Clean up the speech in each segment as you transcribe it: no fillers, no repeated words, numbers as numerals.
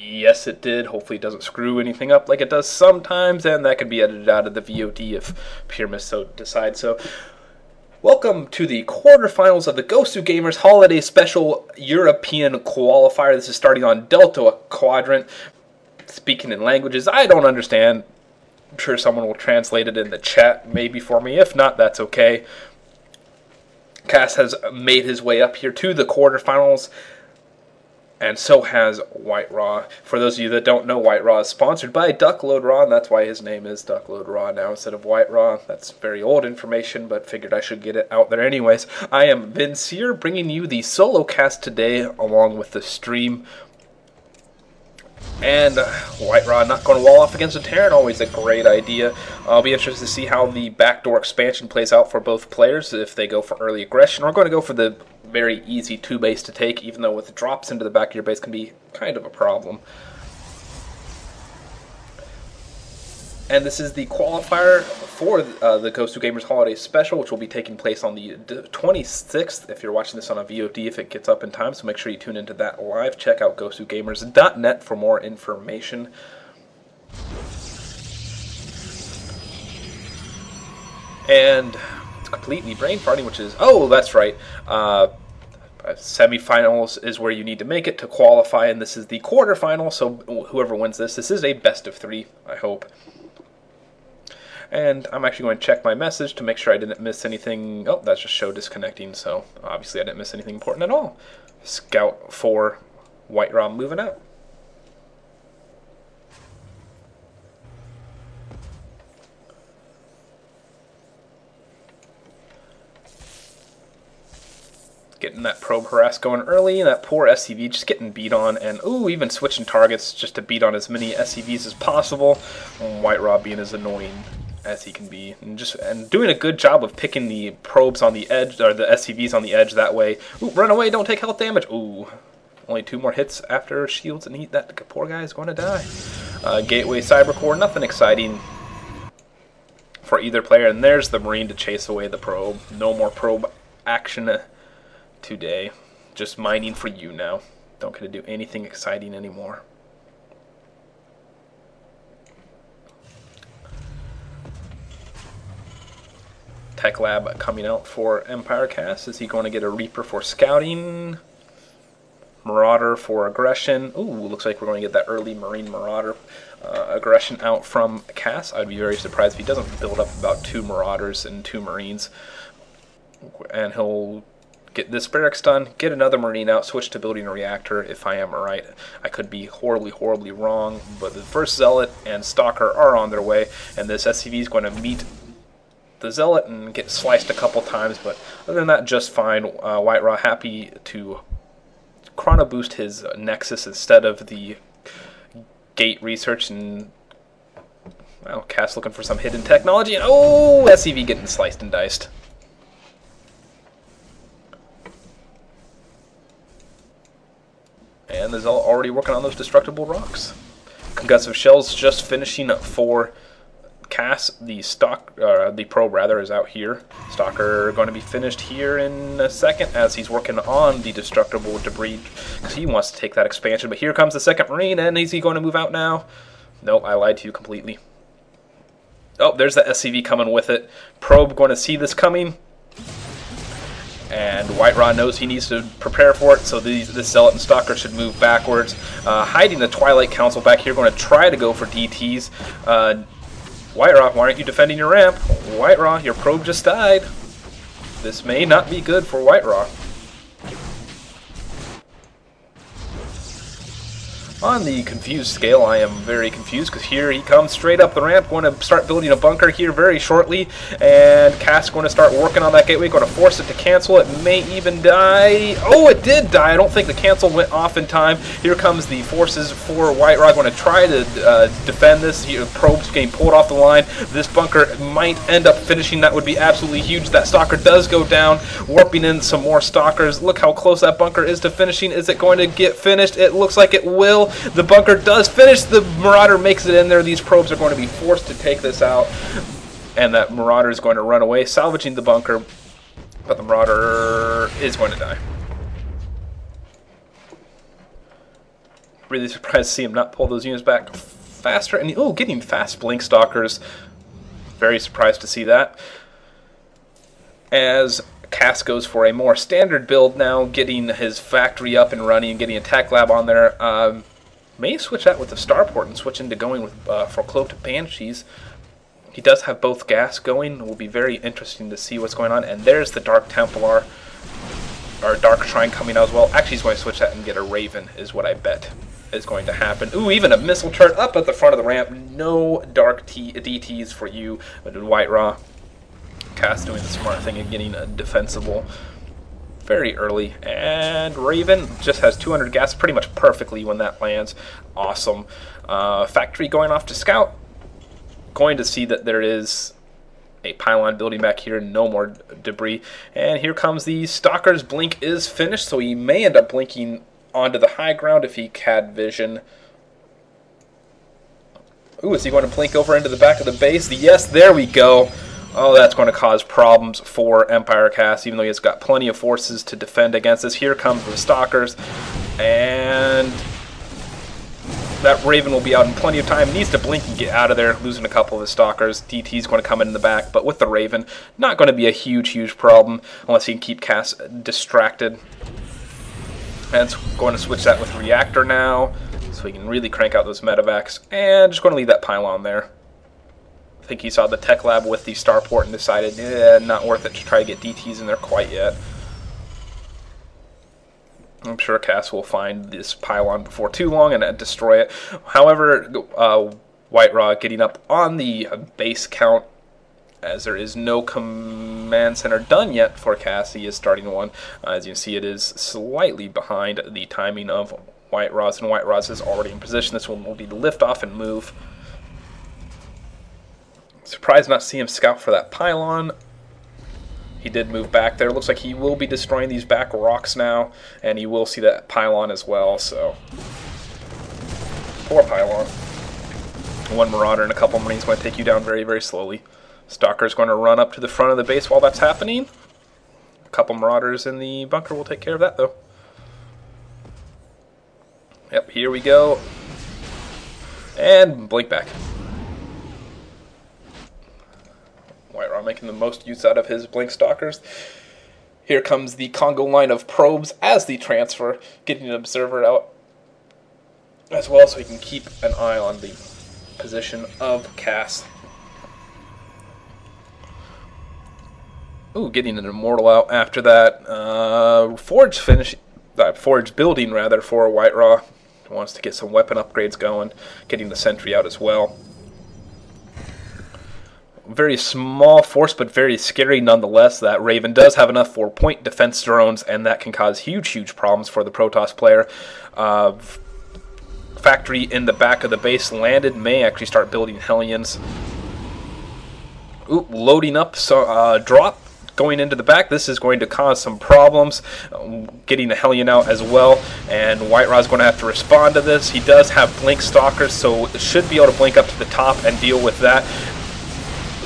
Yes, it did. Hopefully it doesn't screw anything up like it does sometimes, and that could be edited out of the VOD if Pyramus so decides so. Welcome to the quarterfinals of the Gosu Gamers Holiday Special European Qualifier. This is starting on Delta Quadrant. Speaking in languages I don't understand. I'm sure someone will translate it in the chat maybe for me. If not, that's okay. Kas has made his way up here to the quarterfinals, and so has Whitera. For those of you that don't know, Whitera is sponsored by Duckload Raw, and that's why his name is Duckload Raw now instead of Whitera. That's very old information, but figured I should get it out there anyways. I am Vince here, bringing you the solo cast today, along with the stream. And Whitera not going to wall off against a Terran, always a great idea. I'll be interested to see how the backdoor expansion plays out for both players, if they go for early aggression. We're going to go for the very easy 2-base to take, even though with drops into the back of your base can be kind of a problem. And this is the qualifier for the Gosu Gamers Holiday Special, which will be taking place on the 26th. If you're watching this on a VOD, if it gets up in time, so make sure you tune into that live. Check out gosugamers.net for more information. And it's completely brain farting, which is, oh, that's right. Semifinals is where you need to make it to qualify, and this is the quarterfinal, so whoever wins this is a best of 3, I hope. And I'm actually going to check my message to make sure I didn't miss anything. Oh, that's just show disconnecting, so obviously I didn't miss anything important at all. Scout for Whitera moving out. Getting that probe harass going early, and that poor SCV just getting beat on, and ooh, even switching targets just to beat on as many SCVs as possible. Whitera being as annoying as he can be, and doing a good job of picking the probes on the edge, or the SCVs on the edge that way. Ooh, run away, don't take health damage. Ooh, only 2 more hits after shields, and that poor guy is going to die. Gateway Cybercore, nothing exciting for either player, and there's the Marine to chase away the probe. No more probe action today. Just mining for you now. Don't get to do anything exciting anymore. Tech Lab coming out for Empire Cast. Is he going to get a Reaper for scouting? Marauder for aggression. Ooh, looks like we're going to get that early Marine Marauder aggression out from Kas. I'd be very surprised if he doesn't build up about 2 Marauders and 2 Marines. And he'll get this barracks done, get another Marine out, switch to building a reactor if I am right. I could be horribly wrong, but the first Zealot and Stalker are on their way, and this SCV is going to meet the Zealot and get sliced a couple times, but other than that, just fine. Whitera happy to chrono boost his Nexus instead of the gate research, and well, Kas looking for some hidden technology, and oh, SCV getting sliced and diced. And the Zealot already working on those destructible rocks. Concussive shells just finishing up for Kas. The probe rather is out here. Stalker going to be finished here in a second as he's working on the destructible debris because he wants to take that expansion. But here comes the second Marine, and is he going to move out now? Nope, I lied to you completely. Oh, there's the SCV coming with it. Probe going to see this coming. And Whitera knows he needs to prepare for it, so this Zealot and Stalker should move backwards. Hiding the Twilight Council back here, going to try to go for DTs. Whitera, why aren't you defending your ramp? Whitera, your probe just died. This may not be good for Whitera. On the confused scale, I am very confused because here he comes straight up the ramp, going to start building a bunker here very shortly, and Kas going to start working on that gateway, going to force it to cancel. It may even die. Oh, it did die. I don't think the cancel went off in time. Here comes the forces for Whitera, going to try to defend this. Probe's getting pulled off the line. This bunker might end up finishing. That would be absolutely huge. That Stalker does go down, warping in some more Stalkers. Look how close that bunker is to finishing. Is it going to get finished? It looks like it will. The bunker does finish. The Marauder makes it in there. These probes are going to be forced to take this out. And that Marauder is going to run away, salvaging the bunker. But the Marauder is going to die. Really surprised to see him not pull those units back faster. And oh, getting fast blink stalkers. Very surprised to see that. As Kas goes for a more standard build now, getting his factory up and running, getting a tech lab on there. May switch that with the starport and switch into going with for cloaked banshees. He does have both gas going. It will be very interesting to see what's going on. And there's the Dark Templar, or Dark Shrine coming out as well. Actually, he's going to switch that and get a Raven, is what I bet is going to happen. Ooh, even a missile turret up at the front of the ramp. No Dark DTs for you, but Whitera. Kas doing the smart thing and getting a defensible very early. And Raven just has 200 gas pretty much perfectly when that lands. Awesome. Factory going off to scout. Going to see that there is a pylon building back here, no more debris. And here comes the Stalker's blink is finished, so he may end up blinking onto the high ground if he had vision. Ooh, is he going to blink over into the back of the base? Yes, there we go. Oh, that's going to cause problems for Empire Kas, even though he's got plenty of forces to defend against this. Here comes the Stalkers, and that Raven will be out in plenty of time. Needs to blink and get out of there, losing a couple of his Stalkers. DT's going to come in the back, but with the Raven, not going to be a huge problem unless he can keep Kas distracted. And it's going to switch that with Reactor now, so he can really crank out those medevacs. And just going to leave that pylon there. I think he saw the tech lab with the starport and decided, not worth it to try to get DTs in there quite yet. I'm sure Kas will find this pylon before too long and destroy it. However, Whitera getting up on the base count, as there is no command center done yet for Kas. He is starting one. As you can see, it is slightly behind the timing of Whitera's, and Whitera's is already in position. This one will be the lift off and move. Surprised not to see him scout for that pylon. He did move back there. Looks like he will be destroying these back rocks now, and he will see that pylon as well, so poor pylon. One Marauder and a couple Marines going to take you down very slowly. Stalker's going to run up to the front of the base while that's happening. A couple Marauders in the bunker will take care of that, though. Yep, here we go. And blink back. Whitera making the most use out of his blink stalkers. Here comes the Congo line of probes as the transfer, getting an observer out as well so he can keep an eye on the position of Kas. Ooh, getting an immortal out after that. Forge building rather for Whitera. Wants to get some weapon upgrades going, getting the sentry out as well. Very small force, but very scary nonetheless. That Raven does have enough 4-point defense drones, and that can cause huge problems for the Protoss player. Factory in the back of the base landed, may actually start building Hellions. Ooh, loading up, so drop going into the back. This is going to cause some problems. Getting the Hellion out as well, and Whitera's going to have to respond to this. He does have blink stalkers, so should be able to blink up to the top and deal with that.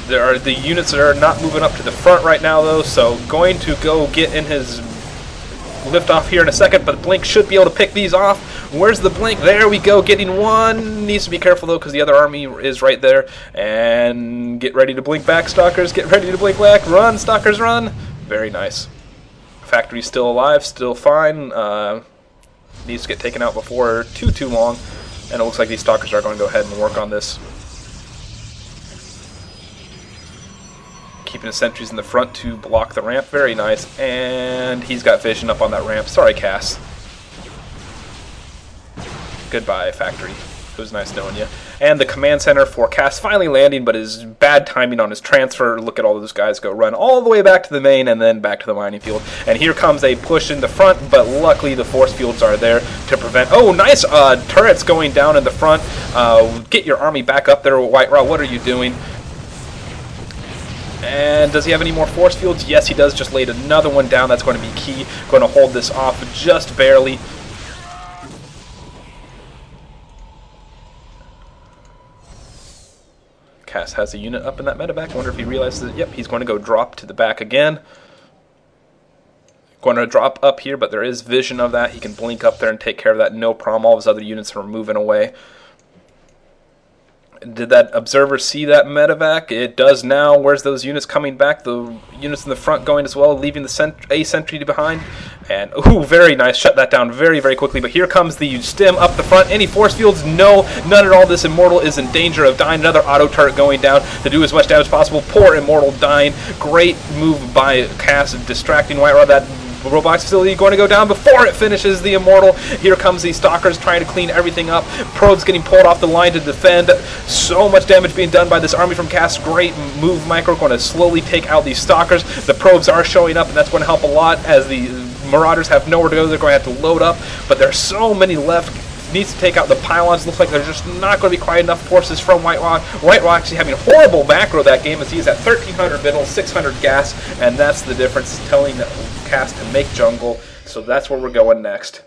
There are the units that are not moving up to the front right now, though, so going to go get in his lift off here in a second, but Blink should be able to pick these off. Where's the Blink? There we go, getting one. Needs to be careful, though, because the other army is right there. And get ready to blink back, Stalkers. Get ready to blink back. Run, Stalkers, run. Very nice. Factory's still alive, still fine. Needs to get taken out before too long. And it looks like these Stalkers are going to go ahead and work on this. Keeping his sentries in the front to block the ramp. Very nice. And he's got vision up on that ramp. Sorry, Kas. Goodbye, Factory. It was nice knowing you. And the command center for Kas finally landing, but his bad timing on his transfer. Look at all those guys go run all the way back to the main and then back to the mining field. And here comes a push in the front, but luckily the force fields are there to prevent. Oh, nice turrets going down in the front. Get your army back up there, Whitera. What are you doing? And does he have any more force fields? Yes, he does. Just laid another one down. That's going to be key. Going to hold this off just barely. Kas has a unit up in that medevac. I wonder if he realizes that, yep, he's going to go drop to the back again. Going to drop up here, but there is vision of that. He can blink up there and take care of that, no problem. All of his other units are moving away. Did that observer see that medevac? It does now. Where's those units coming back? The units in the front going as well, leaving the a sentry behind. And, ooh, very nice. Shut that down very, very quickly. But here comes the stim up the front. Any force fields? No, none at all. This Immortal is in danger of dying. Another auto turret going down to do as much damage as possible. Poor Immortal dying. Great move by Kas, distracting Whitera. That robotics facility going to go down before it finishes the Immortal. Here comes the Stalkers trying to clean everything up. Probes getting pulled off the line to defend. So much damage being done by this army from Kas. Great move, Micro. Going to slowly take out these Stalkers. The probes are showing up, and that's going to help a lot as the Marauders have nowhere to go. They're going to have to load up, but there's so many left. Needs to take out the pylons. Looks like there's just not going to be quite enough forces from Whitera. Whitera actually having horrible macro that game as he's at 1,300 minerals, 600 gas, and that's the difference, telling Kas to make jungle. So that's where we're going next.